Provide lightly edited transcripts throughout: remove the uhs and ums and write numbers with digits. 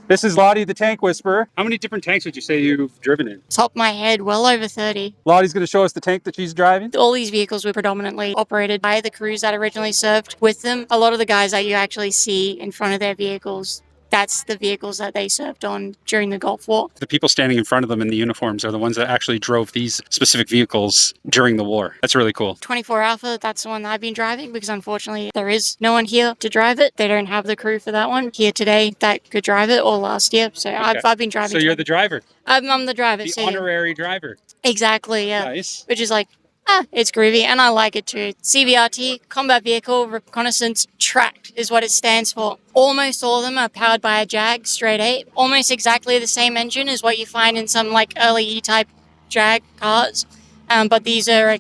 This is Lottie, the tank whisperer. How many different tanks would you say you've driven in? Top of my head, well over 30. Lottie's going to show us the tank that she's driving. All these vehicles were predominantly operated by the crews that originally served with them. A lot of the guys that you actually see in front of their vehicles, that's the vehicles that they served on during the Gulf War. The people standing in front of them in the uniforms are the ones that actually drove these specific vehicles during the war. That's really cool. 24 Alpha, that's the one that I've been driving because unfortunately there is no one here to drive it. They don't have the crew for that one here today that could drive it, or last year. So okay. I've been driving. So you're the driver? I'm the driver. The honorary driver. Exactly, yeah. Nice. Which is like, it's groovy, and I like it too. CVRT, Combat Vehicle Reconnaissance Tracked, is what it stands for. Almost all of them are powered by a Jag straight 8. Almost exactly the same engine as what you find in some like early E-type Jag cars. But these are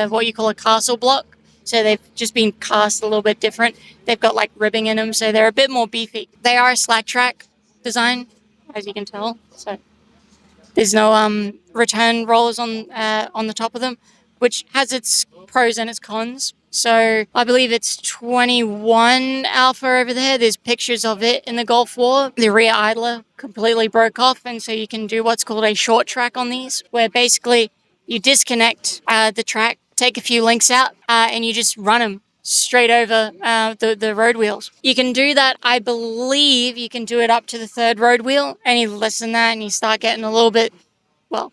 what you call a castle block. So they've just been cast a little bit different. They've got like ribbing in them, so they're a bit more beefy. They are a slack track design, as you can tell. So there's no return rollers on the top of them, which has its pros and its cons. So I believe it's 21 Alpha over there. There's pictures of it in the Gulf War. The rear idler completely broke off, and so you can do what's called a short track on these, where basically you disconnect the track, take a few links out, and you just run them straight over the road wheels. You can do that, I believe you can do it up to the third road wheel. Any less than that and you start getting a little bit, well,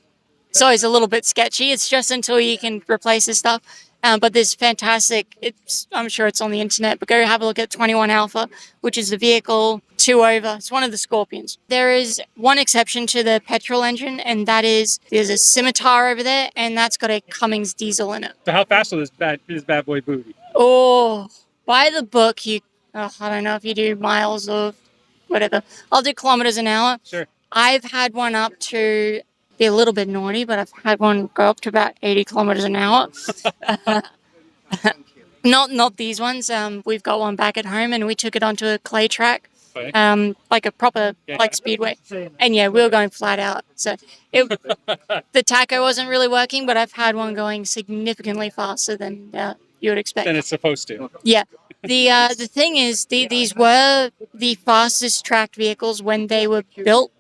it's always a little bit sketchy. It's just until you can replace this stuff. But there's fantastic, I'm sure it's on the internet, but go have a look at 21 Alpha, which is the vehicle 2 over. It's one of the Scorpions. There is one exception to the petrol engine, and that is there's a Scimitar over there, and that's got a Cummins diesel in it. So how fast will this bad boy booty? Oh, by the book, I don't know if you do miles or whatever. I'll do kilometers an hour. Sure. I've had one up to be a little bit naughty, but I've had one go up to about 80 kilometers an hour. Not these ones. We've got one back at home, and we took it onto a clay track, like a proper like speedway. And yeah, we were going flat out. So the tacho wasn't really working, but I've had one going significantly faster than you would expect. Than it's supposed to. Yeah. The thing is, these were the fastest tracked vehicles when they were built.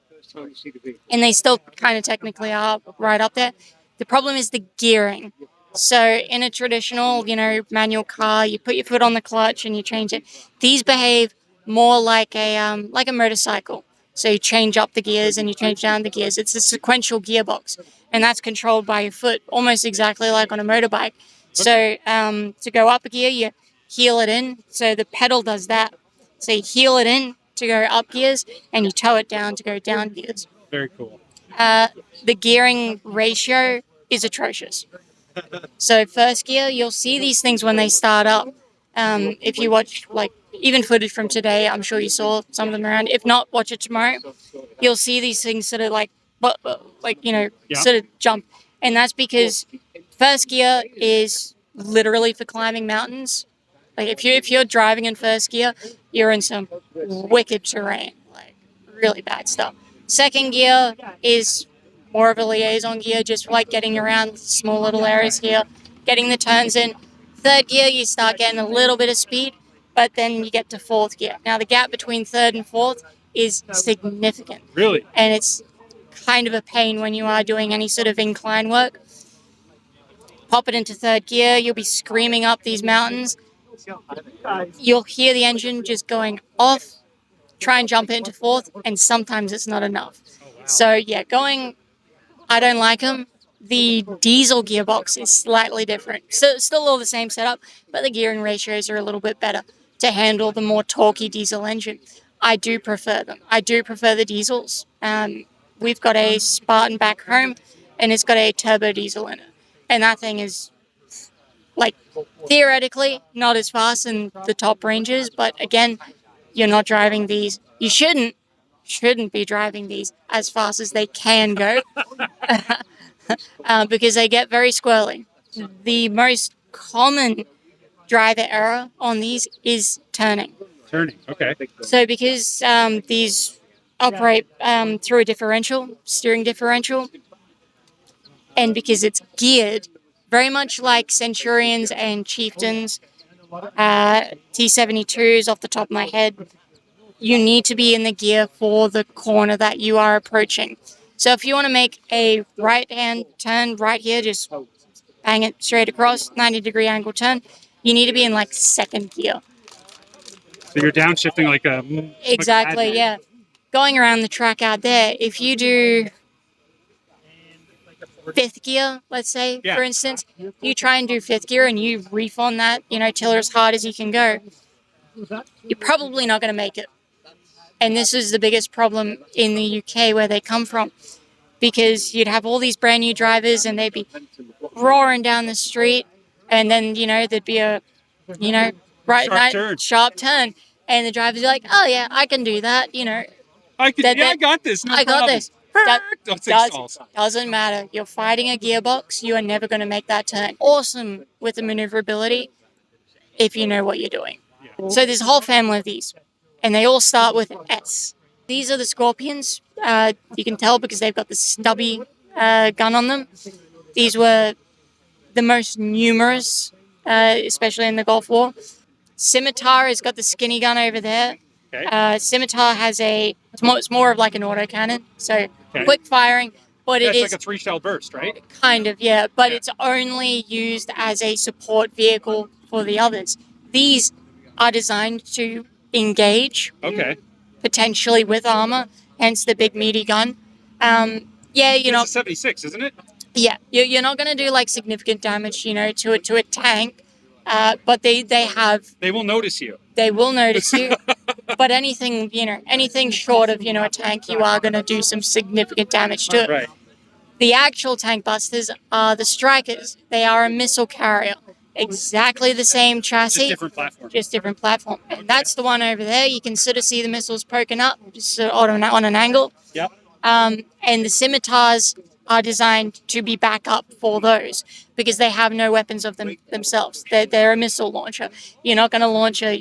And they still kind of technically are right up there. The problem is the gearing. So in a traditional, manual car, you put your foot on the clutch and you change it. These behave more like a motorcycle. So you change up the gears and you change down the gears. It's a sequential gearbox, and that's controlled by your foot, almost exactly like on a motorbike. So to go up a gear, you heel it in. So the pedal does that. So you heel it in to go up gears, and you toe it down to go down gears. Very cool. The gearing ratio is atrocious. So first gear, you'll see these things when they start up. If you watch even footage from today, I'm sure you saw some of them around. If not, watch it tomorrow. You'll see these things sort of sort of jump. And that's because first gear is literally for climbing mountains. Like if you're driving in first gear, you're in some wicked terrain, like really bad stuff. Second gear is more of a liaison gear, just like getting around small little areas here, getting the turns in. Third gear, you start getting a little bit of speed, but then you get to fourth gear. Now the gap between third and fourth is significant. Really? And it's kind of a pain when you are doing any sort of incline work. Pop it into third gear, you'll be screaming up these mountains. You'll hear the engine just going off, try and jump into fourth, and sometimes it's not enough. So yeah, I don't like them. The diesel gearbox is slightly different. So still all the same setup, but the gearing ratios are a little bit better to handle the more torquey diesel engine. I do prefer them. I do prefer the diesels. We've got a Spartan back home, and it's got a turbo diesel in it. And that thing is, theoretically, not as fast in the top ranges, but again, you're not driving these. You shouldn't be driving these as fast as they can go because they get very squirrely. The most common driver error on these is turning. Turning, okay. So because these operate through a steering differential, and because it's geared very much like Centurions and Chieftains, T-72s off the top of my head, you need to be in the gear for the corner that you are approaching. So if you want to make a right-hand turn right here, just bang it straight across, 90-degree angle turn, you need to be in like second gear. So you're downshifting like a... Exactly, yeah. Going around the track out there, if you do fifth gear, let's say, for instance, you try and do fifth gear and you reef on that, tiller as hard as you can go, you're probably not going to make it. And this is the biggest problem in the UK where they come from, because you'd have all these brand new drivers and they'd be roaring down the street, and then, there'd be a, sharp turn, and the drivers are like, oh yeah, I can do that, I got this. No I got problem. this. Doesn't matter. You're fighting a gearbox. You are never going to make that turn. Awesome with the maneuverability if you know what you're doing. Yeah. So there's a whole family of these, and they all start with S. These are the Scorpions. You can tell because they've got the stubby gun on them. These were the most numerous, especially in the Gulf War. Scimitar has got the skinny gun over there. Okay. Scimitar has it's more of like an autocannon, so quick firing, but it's like a 3-shell burst, right? Kind of, yeah, but it's only used as a support vehicle for the others. These are designed to engage, potentially with armor, hence the big meaty gun. It's a 76, isn't it? Yeah, you're not going to do like significant damage, to a tank. But they will notice you. They will notice you. But anything short of, a tank, you are going to do some significant damage to it. Right. The actual tank busters are the Strikers. They are a missile carrier. Exactly the same chassis. Just different platform. And that's the one over there. You can sort of see the missiles poking up just on an angle. Yep. And the Scimitars are designed to be backup for those because they have no weapons of themselves. They're a missile launcher. You're not going to launch a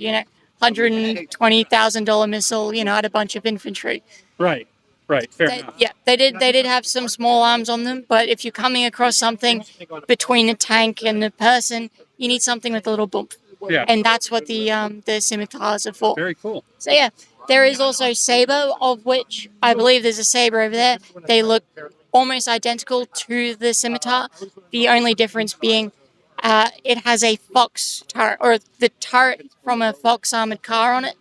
$120,000 missile at a bunch of infantry. Right. Fair enough. Yeah, they did have some small arms on them, but if you're coming across something between a tank and a person, you need something with a little bump. Yeah. And that's what the Scimitars are for. Very cool. So yeah, there is also Saber, of which I believe there's a Saber over there. They look almost identical to the Scimitar. The only difference being it has a Fox turret, or the turret from a Fox armored car on it,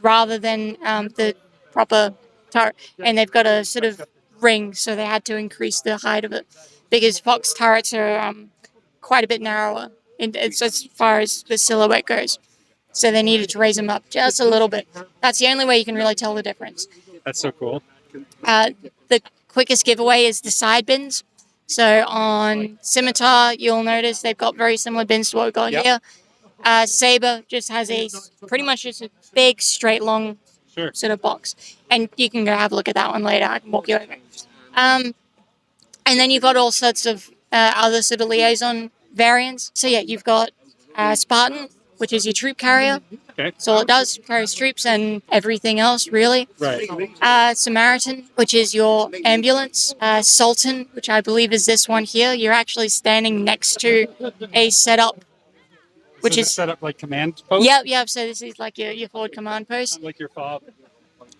rather than the proper turret. And they've got a sort of ring, so they had to increase the height of it because Fox turrets are quite a bit narrower as far as the silhouette goes. So they needed to raise them up just a little bit. That's the only way you can really tell the difference. That's so cool. The quickest giveaway is the side bins. So on Scimitar, you'll notice they've got very similar bins to what we've got here. Saber just has pretty much just a big, straight, long sort of box. And you can go have a look at that one later. I can walk you over. And then you've got all sorts of other sort of liaison variants. So yeah, you've got Spartan, which is your troop carrier. That's all it does, carries troops and everything else, really. Right. Samaritan, which is your ambulance. Sultan, which I believe is this one here. You're actually standing next to a setup, which is set up like command post. Yep. So this is like your forward command post. Like your fob.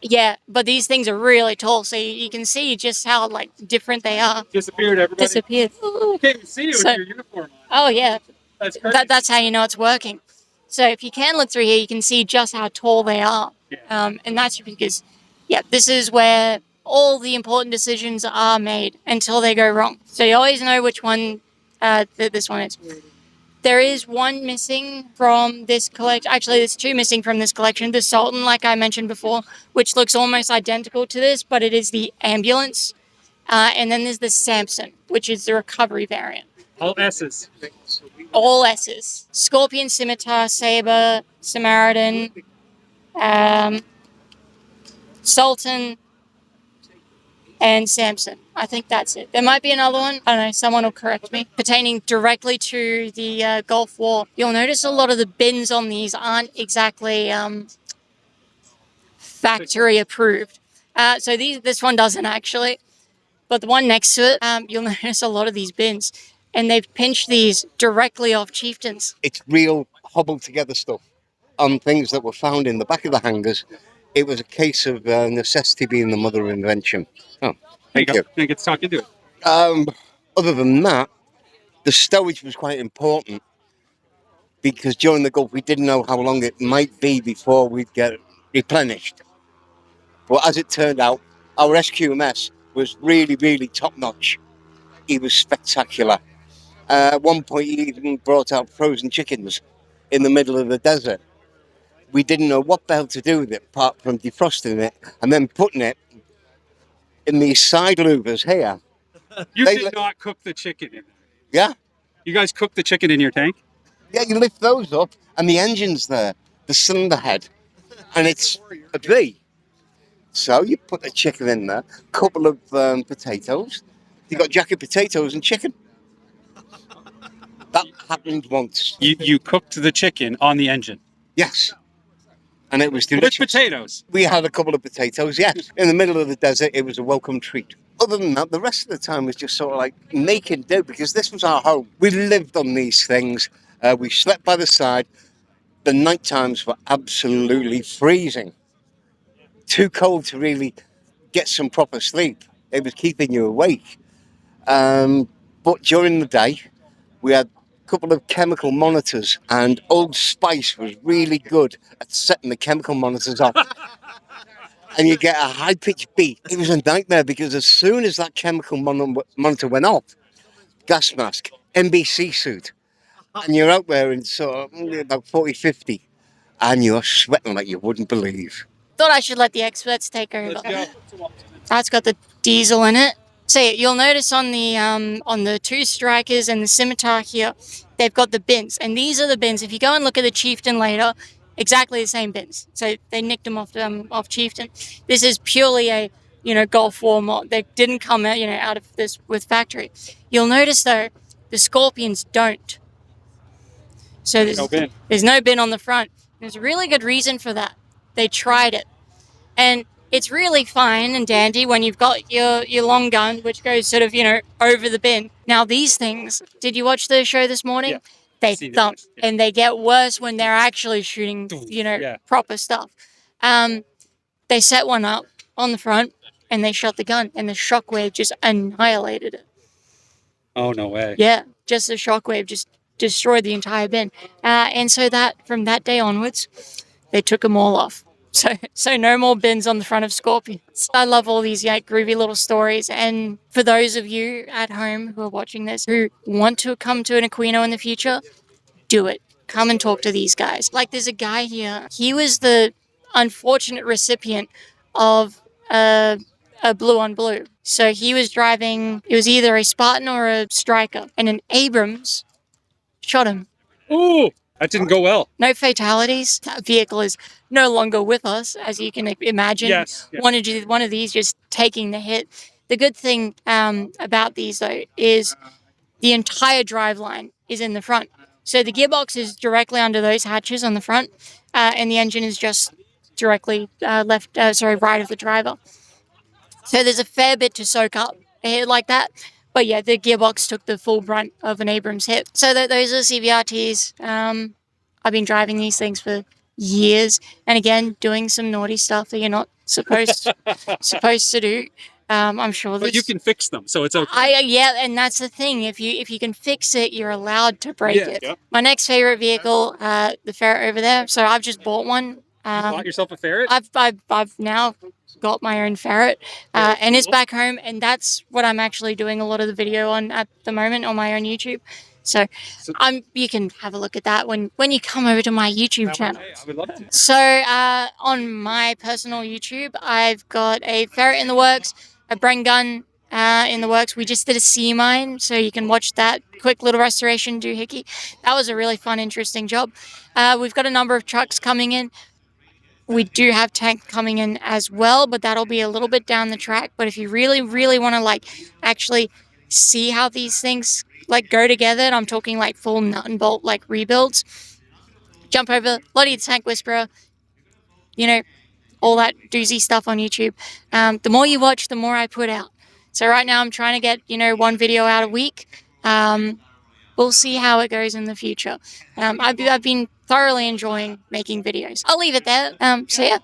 Yeah, but these things are really tall, so you can see just how different they are. Disappeared, everybody. Disappeared. You can't even see you with your uniform on. Oh yeah. That's crazy. That's how you know it's working. So if you can look through here, you can see just how tall they are. Yeah. And that's because, this is where all the important decisions are made until they go wrong. So you always know which one this one is. There is one missing from this collection. Actually, there's two missing from this collection. The Sultan, like I mentioned before, which looks almost identical to this, but it is the ambulance. And then there's the Samson, which is the recovery variant. All S's. All S's. Scorpion, Scimitar, Saber, Samaritan, Sultan, and Samson. I think that's it. There might be another one. I don't know. Someone will correct me. Pertaining directly to the Gulf War. You'll notice a lot of the bins on these aren't exactly factory approved. So this one doesn't actually. But the one next to it, you'll notice a lot of these bins. And they've pinched these directly off chieftains. It's real hobbled together stuff on things that were found in the back of the hangars It was a case of necessity being the mother of invention. Oh, thank you. I get to talk into it. Other than that, the stowage was quite important because during the Gulf we didn't know how long it might be before we'd get replenished. But as it turned out, our SQMS was really, really top notch. He was spectacular. At one point, he even brought out frozen chickens in the middle of the desert. We didn't know what the hell to do with it apart from defrosting it and then putting it in these side louvers here. You did not cook the chicken in there. Yeah. You guys cooked the chicken in your tank? Yeah, you lift those up and the engine's there, the cylinder head, and it's a V. So you put the chicken in there, a couple of potatoes. You got jacket potatoes and chicken. That happened once. You cooked the chicken on the engine? Yes. And it was delicious. With potatoes? We had a couple of potatoes, yes. In the middle of the desert, it was a welcome treat. Other than that, the rest of the time was just sort of like making do because this was our home. We lived on these things. We slept by the side. The night times were absolutely freezing. Too cold to really get some proper sleep. It was keeping you awake. But during the day, we had a couple of chemical monitors, and Old Spice was really good at setting the chemical monitors off. And you get a high-pitched beat. It was a nightmare because as soon as that chemical monitor went off, gas mask, NBC suit, and you're out there in sort of about 40, 50, and you're sweating like you wouldn't believe. Thought I should let the experts take over. Let's go. That's got the diesel in it. So you'll notice on the two strikers and the scimitar here, they've got the bins, and these are the bins. If you go and look at the Chieftain later, exactly the same bins. So they nicked them off Chieftain. This is purely a Gulf War mod. They didn't come out out of this with factory. You'll notice though, the Scorpions don't. So there's no bin on the front. There's a really good reason for that. They tried it, and it's really fine and dandy when you've got your long gun, which goes sort of over the bin. Now these things, did you watch the show this morning? Yeah. They thump, and they get worse when they're actually shooting proper stuff. They set one up on the front and they shot the gun, and the shockwave just annihilated it. Oh, no way. Yeah, just the shockwave just destroyed the entire bin. And so that from that day onwards, they took them all off. So no more bins on the front of Scorpions. I love all these groovy little stories. And for those of you at home who are watching this, who want to come to an Aquino in the future, do it. Come and talk to these guys. Like there's a guy here. He was the unfortunate recipient of a blue on blue. So he was driving, it was either a Spartan or a Striker, and an Abrams shot him. Ooh, that didn't go well. No fatalities. That vehicle is no longer with us, as you can imagine. Yes. One of these just taking the hit. The good thing about these, though, is the entire driveline is in the front. So the gearbox is directly under those hatches on the front, and the engine is just directly right of the driver. So there's a fair bit to soak up a hit like that. But yeah, the gearbox took the full brunt of an Abrams hit. So those are CVRTs. I've been driving these things for years, and again, doing some naughty stuff that you're not supposed to do. I'm sure. But you can fix them, so it's okay. And that's the thing. If you can fix it, you're allowed to break it. Yeah. My next favorite vehicle, the Ferret over there. So I've just bought one. You bought yourself a Ferret? I've now got my own Ferret, and it's back home, and that's what I'm actually doing a lot of the video on at the moment on my own YouTube. So you can have a look at that when you come over to my YouTube channel. I would love to. So on my personal YouTube, I've got a Ferret in the works, a Bren gun in the works. We just did a sea mine, so you can watch that quick little restoration doohickey. That was a really fun, interesting job. We've got a number of trucks coming in. We do have tank coming in as well, but that'll be a little bit down the track. But if you really, really want to actually see how these things go together, and I'm talking full nut and bolt rebuilds, jump over Lottie the Tank Whisperer, all that doozy stuff on YouTube. The more you watch, the more I put out. So right now I'm trying to get one video out a week. We'll see how it goes in the future. I've been thoroughly enjoying making videos. I'll leave it there. So yeah,